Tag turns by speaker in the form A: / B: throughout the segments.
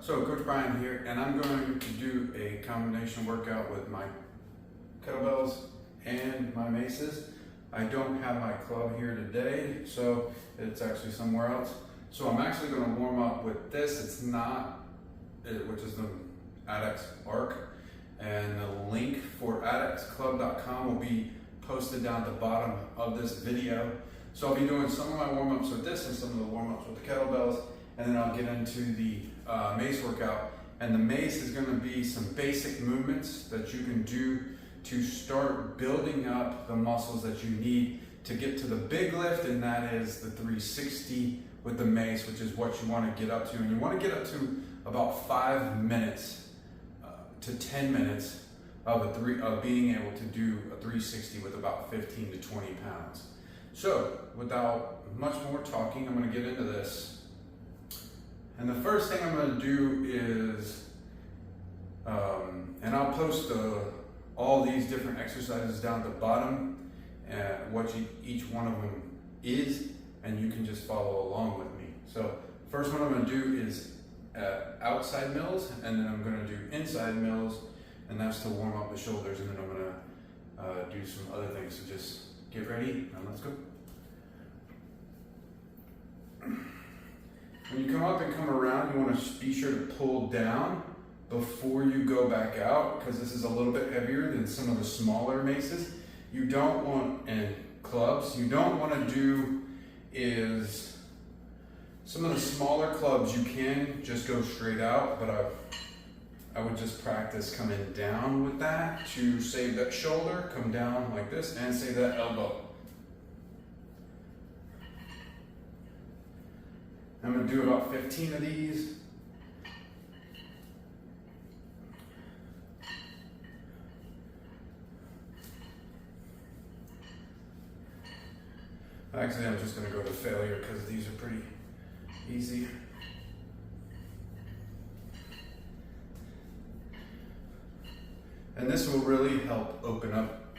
A: So Coach Brian here, and I'm going to do a combination workout with my kettlebells and my maces. I don't have my club here today, so it's actually somewhere else. So I'm actually going to warm up with this. It's not, which is the ADX Arc, and the link for adxclub.com will be posted down at the bottom of this video. So I'll be doing some of my warm-ups with this and some of the warm-ups with the kettlebells, and then I'll get into the Mace workout. And the Mace is going to be some basic movements that you can do to start building up the muscles that you need to get to the big lift, and that is the 360 with the Mace, which is what you want to get up to. And you want to get up to about 5 minutes to 10 minutes of being able to do a 360 with about 15 to 20 pounds. So without much more talking, I'm going to get into this. And the first thing I'm going to do is, and I'll post all these different exercises down at the bottom, what each one of them is, and you can just follow along with me. So first one I'm going to do is outside mills, and then I'm going to do inside mills, and that's to warm up the shoulders, and then I'm going to do some other things. So just get ready and let's go. When you come up and come around, you want to be sure to pull down before you go back out, because this is a little bit heavier than some of the smaller maces. You don't want, and clubs, you don't want to do is, some of the smaller clubs you can just go straight out, but I would just practice coming down with that to save that shoulder, come down like this, and save that elbow. I'm going to do about 15 of these. Actually, I'm just going to go to failure because these are pretty easy. And this will really help open up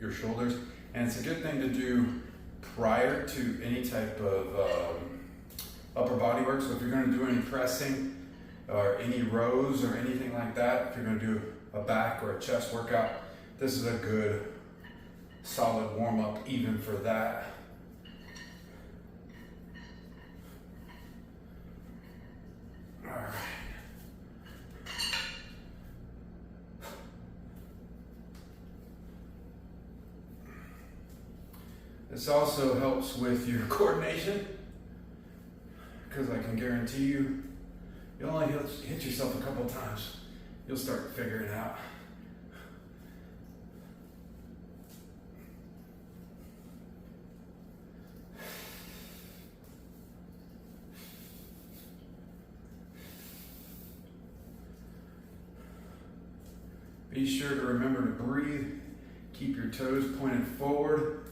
A: your shoulders. And it's a good thing to do prior to any type of upper body work. So if you're going to do any pressing or any rows or anything like that, if you're going to do a back or a chest workout, this is a good solid warm up even for that. All right. This also helps with your coordination, because I can guarantee you, you'll only hit yourself a couple times. You'll start figuring it out. Be sure to remember to breathe. Keep your toes pointed forward.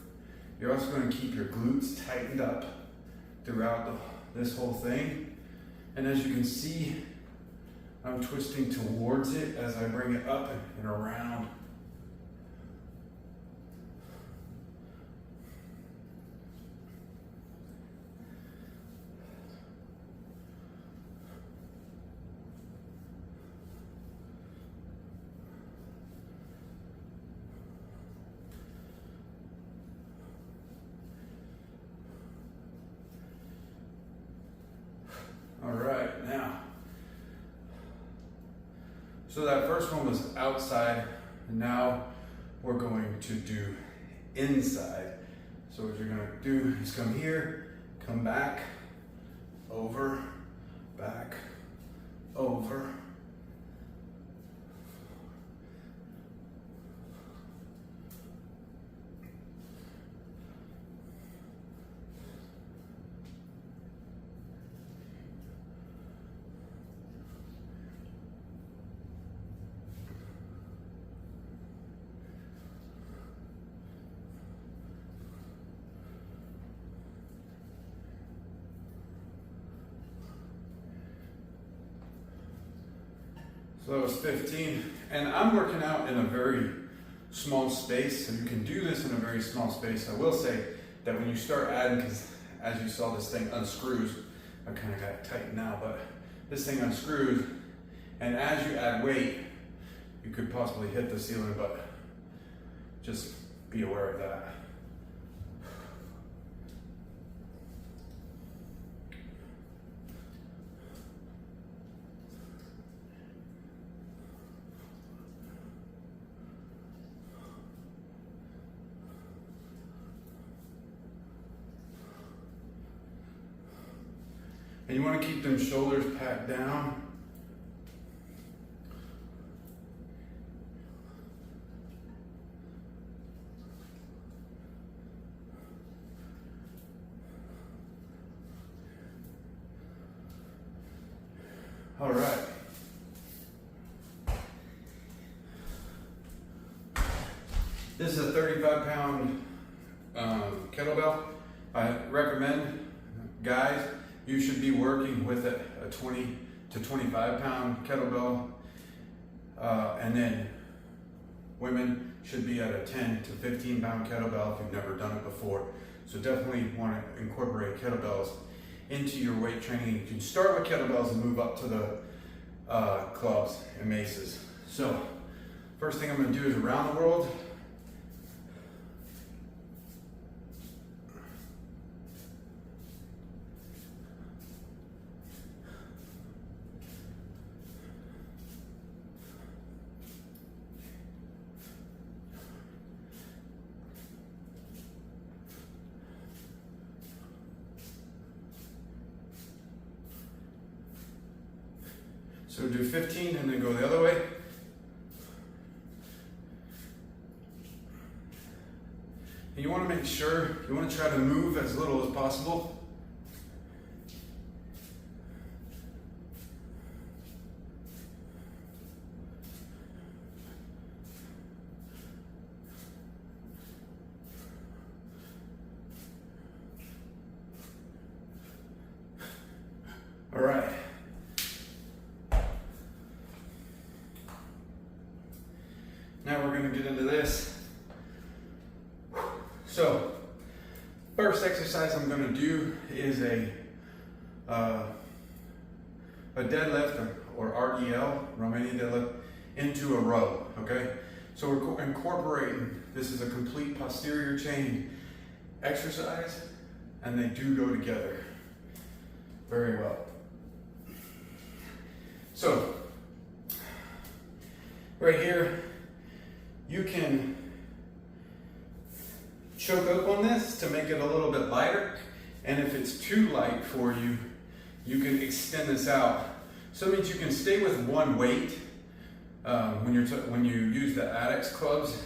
A: You're also going to keep your glutes tightened up throughout this whole thing. And as you can see, I'm twisting towards it as I bring it up and around. All right, now, so that first one was outside, and now we're going to do inside. So what you're gonna do is come here, come back, over, back, over. So that was 15, and I'm working out in a very small space, so you can do this in a very small space. I will say that when you start adding, because as you saw this thing unscrews, I kind of got it tight now, but this thing unscrews, and as you add weight, you could possibly hit the ceiling, but just be aware of that. And you want to keep them shoulders packed down. All right. This is a 35-pound kettlebell. I recommend, guys, you should be working with a 20 to 25-pound kettlebell, and then women should be at a 10 to 15-pound kettlebell if you've never done it before. So definitely want to incorporate kettlebells into your weight training. You can start with kettlebells and move up to the clubs and maces. So first thing I'm going to do is around the world. So do 15 and then go the other way. And you want to make sure, you want to try to move as little as possible. All right. Now we're going to get into this. So, first exercise I'm going to do is a deadlift or RDL, Romanian deadlift, into a row. Okay, so we're incorporating. This is a complete posterior chain exercise, and they do go together very well. So, right here, you can choke up on this to make it a little bit lighter, and if it's too light for you, you can extend this out. So it means you can stay with one weight when you use the Adex clubs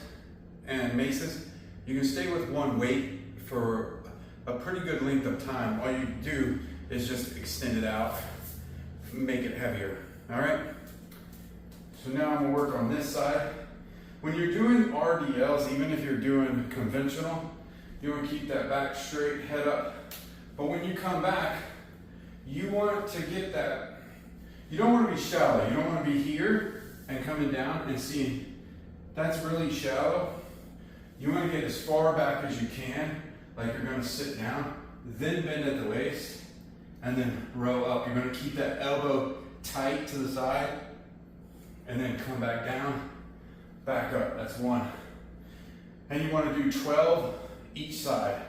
A: and maces. You can stay with one weight for a pretty good length of time. All you do is just extend it out, make it heavier. All right. So now I'm gonna work on this side. When you're doing RDLs, even if you're doing conventional, you want to keep that back straight, head up. But when you come back, you want to get that, you don't want to be shallow. You don't want to be here and coming down and seeing, that's really shallow. You want to get as far back as you can, like you're going to sit down, then bend at the waist, and then row up. You're going to keep that elbow tight to the side, and then come back down. Back up, that's one. And you want to do 12 each side.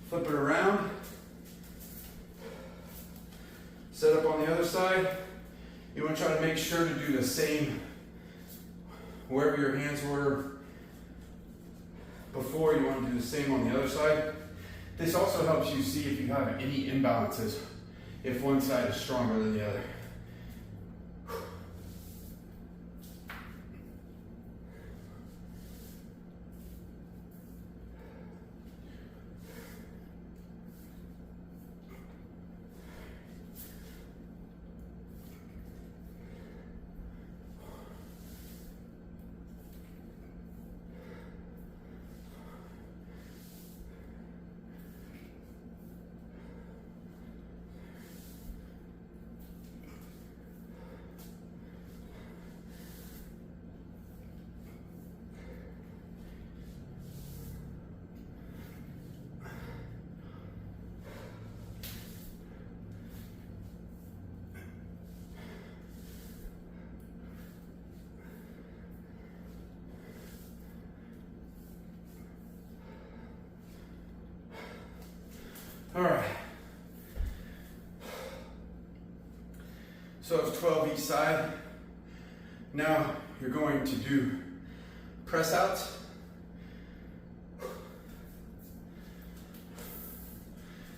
A: Flip it around. Set up on the other side. You want to try to make sure to do the same wherever your hands were before. You want to do the same on the other side. This also helps you see if you have any imbalances, if one side is stronger than the other. All right. So it's 12 each side. Now you're going to do press outs.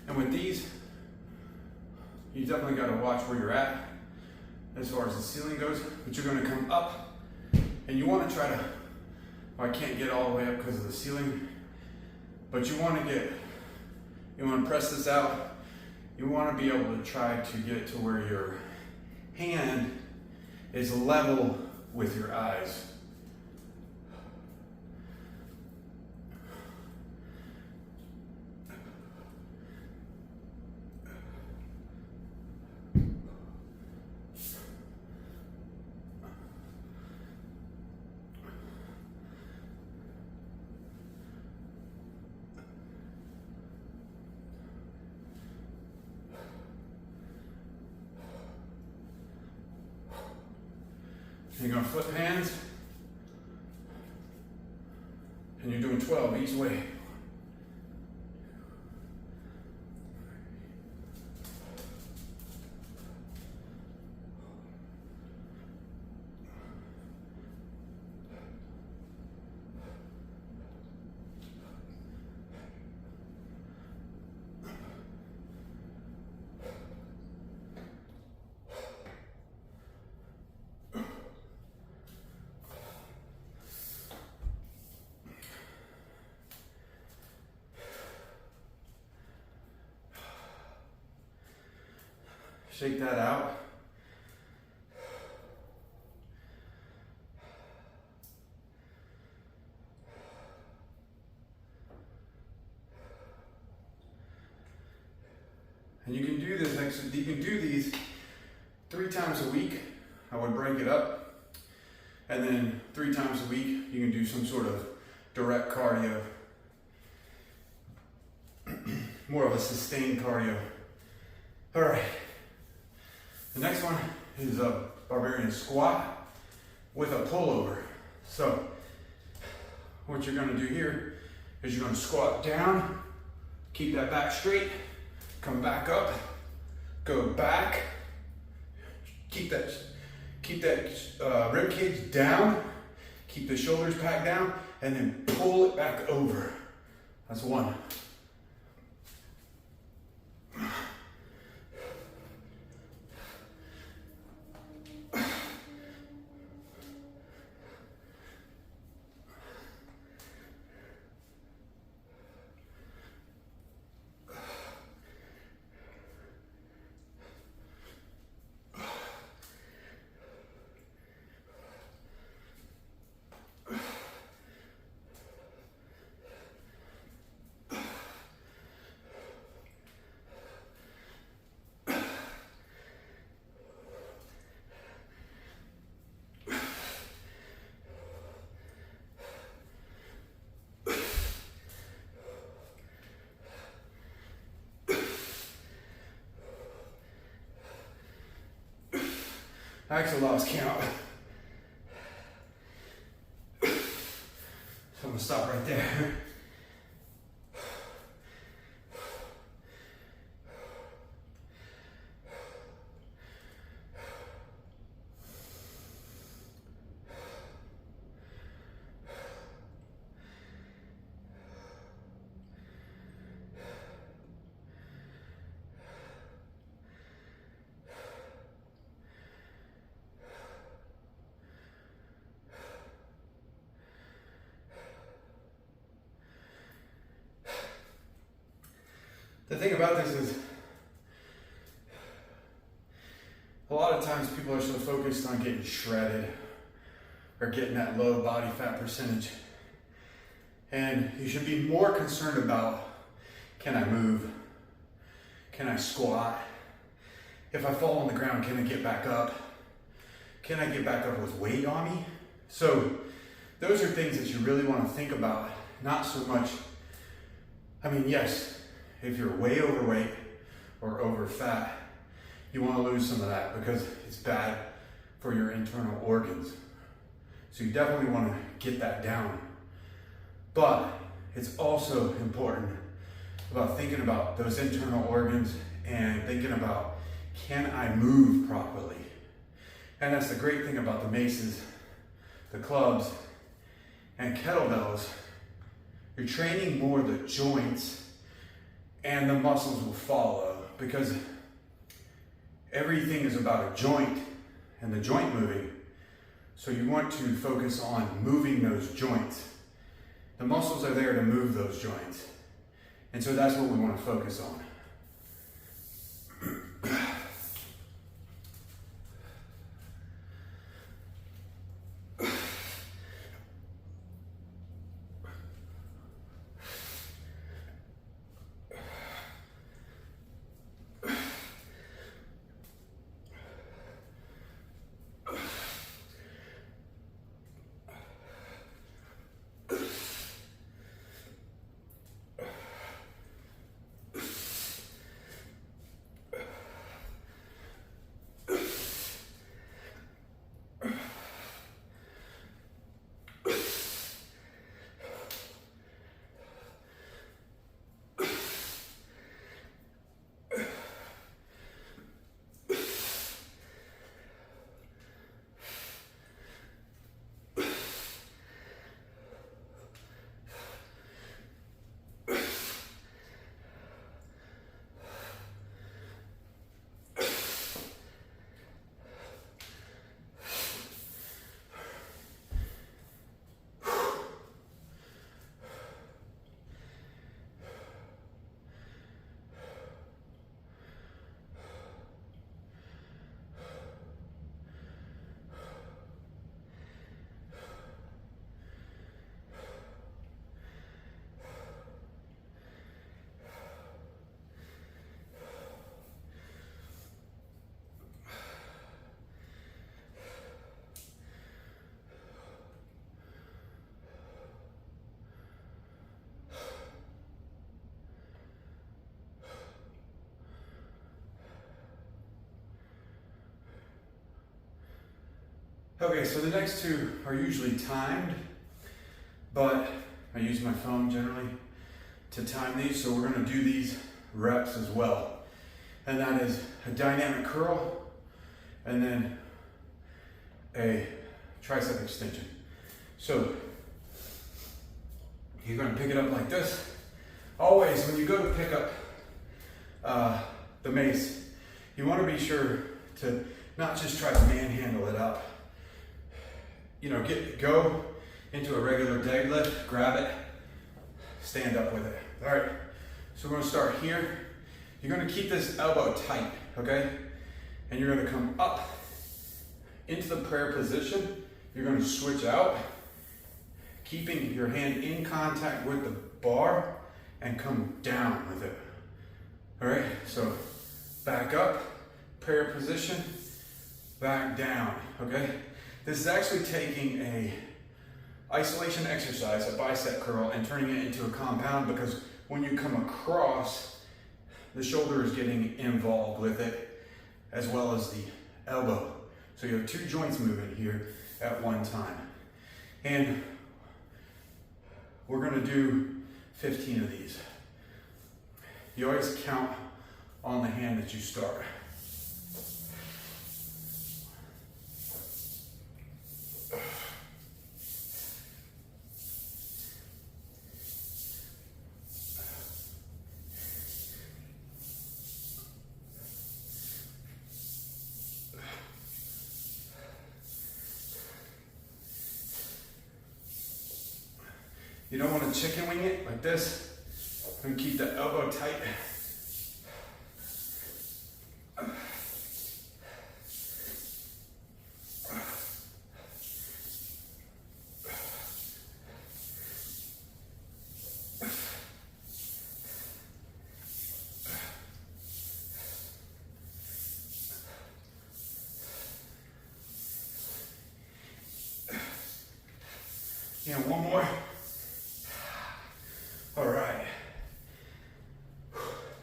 A: And with these, you definitely got to watch where you're at as far as the ceiling goes, but you're going to come up and you want to try to, well, I can't get all the way up because of the ceiling, but you want to press this out. You want to be able to try to get it to where your hand is level with your eyes. You're going to flip hands, and you're doing 12 each way. Shake that out. And you can do this next, you can do these 3 times a week. I would break it up. And then 3 times a week, you can do some sort of direct cardio. More of a sustained cardio. All right. The next one is a Barbarian squat with a pullover. So what you're going to do here is you're going to squat down, keep that back straight, come back up, go back, keep that rib cage down, keep the shoulders packed down, and then pull it back over. That's 1. I actually lost count. So I'm gonna stop right there. The thing about this is, a lot of times people are so focused on getting shredded or getting that low body fat percentage. And you should be more concerned about, can I move? Can I squat? If I fall on the ground, can I get back up? Can I get back up with weight on me? So those are things that you really want to think about, not so much, I mean, yes, if you're way overweight or over fat, you want to lose some of that because it's bad for your internal organs. So you definitely want to get that down. But it's also important about thinking about those internal organs and thinking about, can I move properly? And that's the great thing about the maces, the clubs, and kettlebells. You're training more the joints and the muscles will follow, because everything is about a joint and the joint moving. So you want to focus on moving those joints. The muscles are there to move those joints. And so that's what we want to focus on. Okay, so the next two are usually timed, but I use my phone generally to time these, so we're going to do these reps as well. And that is a dynamic curl and then a tricep extension. So you're going to pick it up like this. Always, when you go to pick up the mace, you want to be sure to not just try to manhandle it up. You know, go into a regular deadlift, grab it, stand up with it. All right, so we're gonna start here. You're gonna keep this elbow tight, okay? And you're gonna come up into the prayer position. You're gonna switch out, keeping your hand in contact with the bar and come down with it. All right, so back up, prayer position, back down, okay? This is actually taking a isolation exercise, a bicep curl, and turning it into a compound, because when you come across, the shoulder is getting involved with it, as well as the elbow. So you have two joints moving here at one time. And we're gonna do 15 of these. You always count on the hand that you start. You don't want to chicken wing it like this. And keep the elbow tight And one more. All right.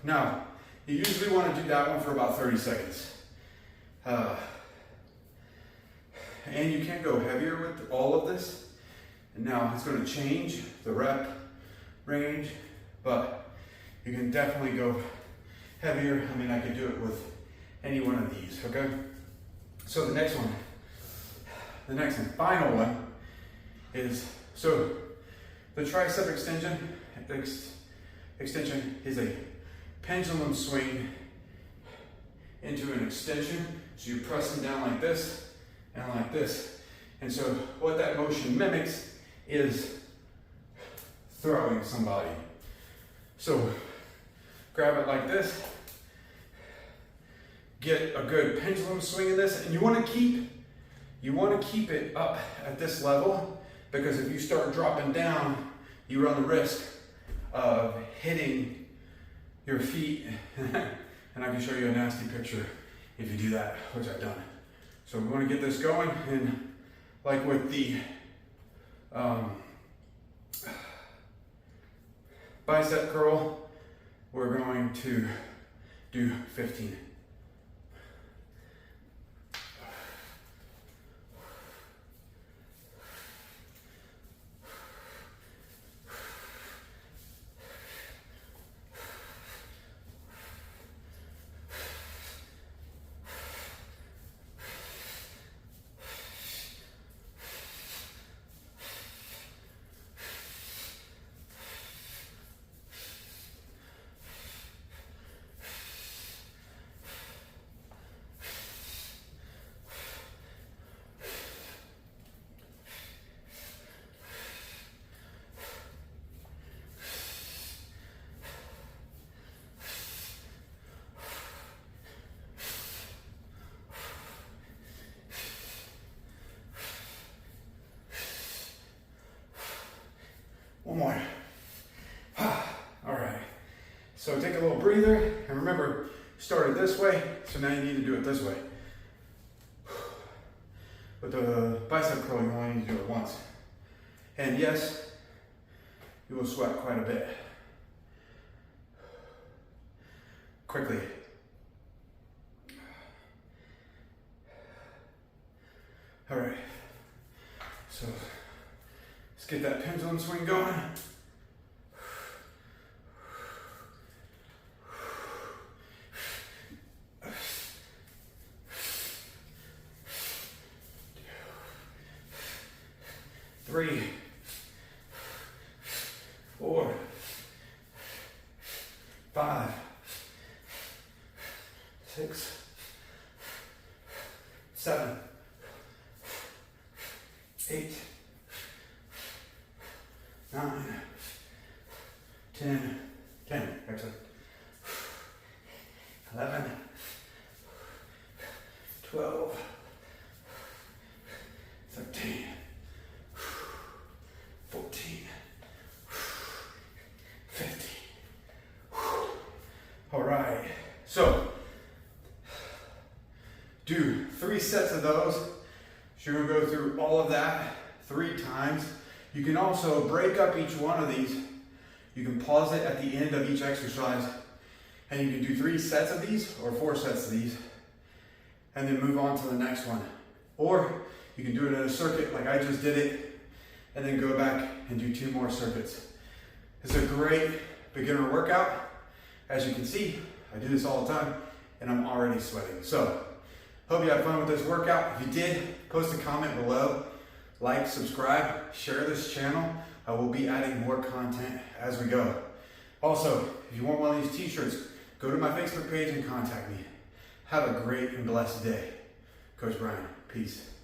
A: Now, you usually want to do that one for about 30 seconds. And you can go heavier with all of this. And now it's going to change the rep range, but you can definitely go heavier. I mean, I could do it with any one of these, okay? So the next one, final one is, so the tricep extension is a pendulum swing into an extension. So you're pressing down like this and like this. And so what that motion mimics is throwing somebody. So grab it like this, get a good pendulum swing in this, and you want to keep it up at this level, because if you start dropping down, you run the risk of hitting your feet. And I can show you a nasty picture if you do that, which I've done. So we want to get this going, and like with the bicep curl, we're going to do 15. One more. All right. So take a little breather, and remember, started this way, so now you need to do it this way. With the bicep curl, you only need to do it once. And yes, you will sweat quite a bit. Quickly. All right. So let's get that pendulum swing going. Three, 4, 5, 6, 7, 8, 9, 10, excellent. 11, 12, 13, 14, 15. All right, so do 3 sets of those. So you're gonna go through all of that 3 times. You can also break up each one of these. You can pause it at the end of each exercise, and you can do 3 sets of these or 4 sets of these, and then move on to the next one. Or you can do it in a circuit like I just did it, and then go back and do 2 more circuits. It's a great beginner workout. As you can see, I do this all the time, and I'm already sweating. So, hope you had fun with this workout. If you did, post a comment below, like, subscribe, share this channel. I will be adding more content as we go. Also, if you want one of these t-shirts, go to my Facebook page and contact me. Have a great and blessed day. Coach Brian, peace.